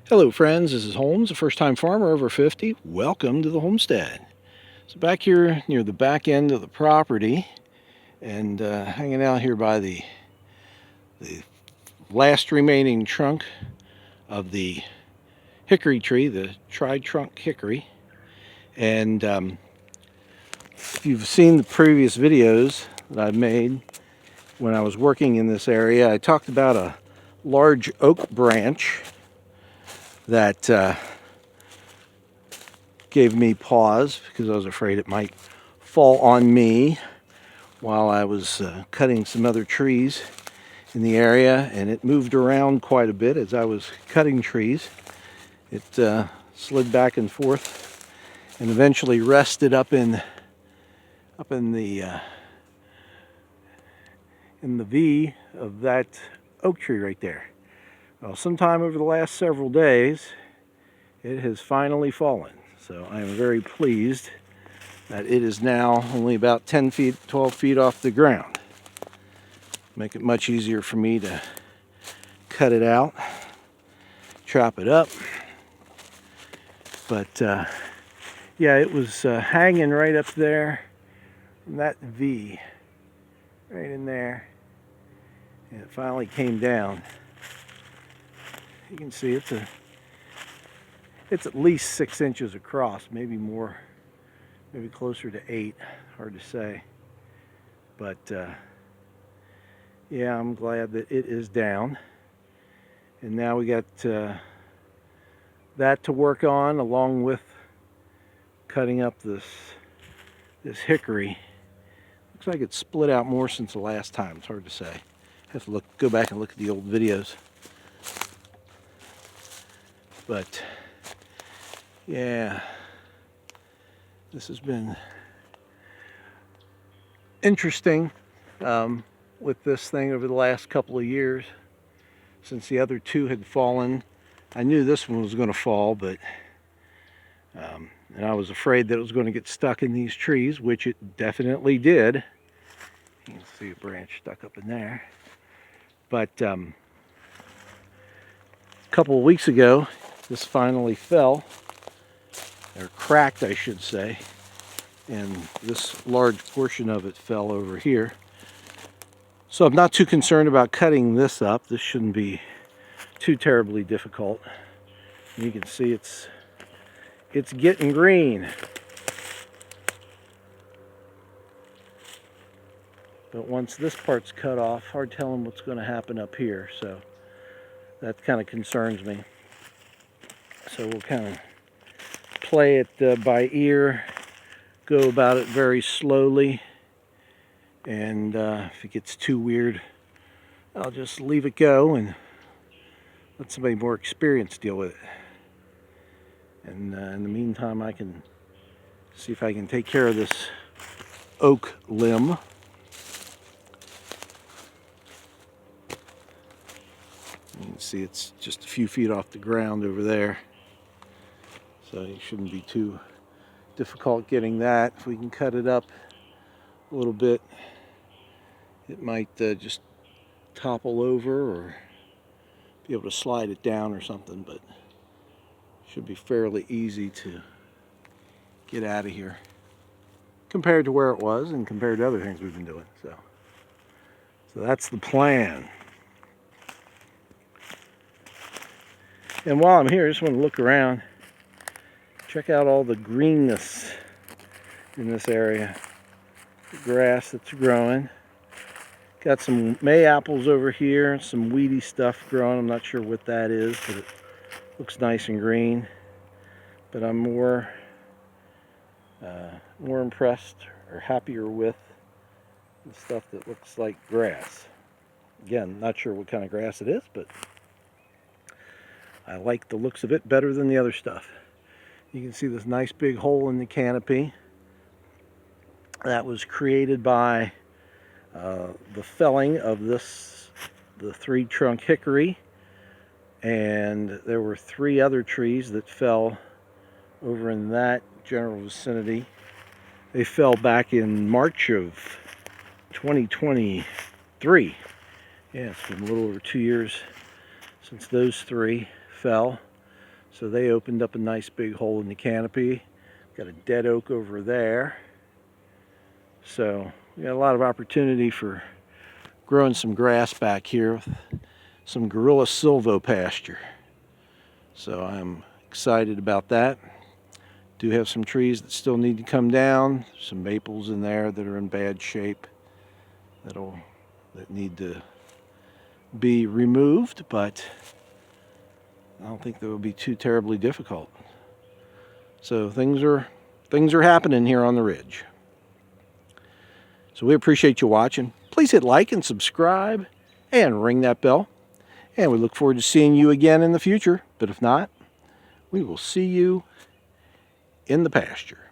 Hello friends, this is Holmes, a first-time farmer over 50. Welcome to the homestead. So back here near the back end of the property and hanging out here by the last remaining trunk of the hickory tree, the tri-trunk hickory. And if you've seen the previous videos that I've made when I was working in this area, I talked about a large oak branch that gave me pause because I was afraid it might fall on me while I was cutting some other trees in the area, and it moved around quite a bit as I was cutting trees. It slid back and forth and eventually rested up in the V of that oak tree right there. Well, sometime over the last several days it has finally fallen. So I am very pleased that it is now only about 10 feet, 12 feet off the ground. Make it much easier for me to cut it out, chop it up. But yeah, it was hanging right up there in that V, right in there. And it finally came down. You can see it's at least 6 inches across, maybe more, maybe closer to 8, hard to say. But yeah, I'm glad that it is down. And now we got that to work on, along with cutting up this hickory. Looks like it's split out more since the last time. It's hard to say. Have to go back and look at the old videos. But yeah, this has been interesting with this thing over the last couple of years. Since the other two had fallen, I knew this one was going to fall, but and I was afraid that it was going to get stuck in these trees, which it definitely did. You can see a branch stuck up in there. But a couple of weeks ago, this finally fell, or cracked, I should say, and this large portion of it fell over here. So I'm not too concerned about cutting this up. This shouldn't be too terribly difficult. You can see it's getting green. But once this part's cut off, hard telling what's going to happen up here. So that kind of concerns me. So we'll kind of play it by ear, go about it very slowly, and if it gets too weird, I'll just leave it go and let somebody more experienced deal with it. And in the meantime, I can see if I can take care of this oak limb. You can see it's just a few feet off the ground over there. So it shouldn't be too difficult getting that. If we can cut it up a little bit, it might just topple over or be able to slide it down or something, but should be fairly easy to get out of here compared to where it was and compared to other things we've been doing. So that's the plan. And while I'm here, I just want to look around, check out all the greenness in this area. The grass that's growing. Got some May apples over here, some weedy stuff growing. I'm not sure what that is, but it looks nice and green. But I'm more impressed or happier with the stuff that looks like grass. Again, not sure what kind of grass it is, but I like the looks of it better than the other stuff. You can see this nice big hole in the canopy. That was created by the felling of the 3-trunk hickory, and there were 3 other trees that fell over in that general vicinity. They fell back in March of 2023. Yeah, it's been a little over 2 years since those 3 fell. So they opened up a nice big hole in the canopy. Got a dead oak over there. So we got a lot of opportunity for growing some grass back here with some Gorilla Silvo pasture. So I'm excited about that. Do have some trees that still need to come down. Some maples in there that are in bad shape that need to be removed, but I don't think that would be too terribly difficult. So things are happening here on the ridge. So we appreciate you watching. Please hit like and subscribe and ring that bell. And we look forward to seeing you again in the future. But if not, we will see you in the pasture.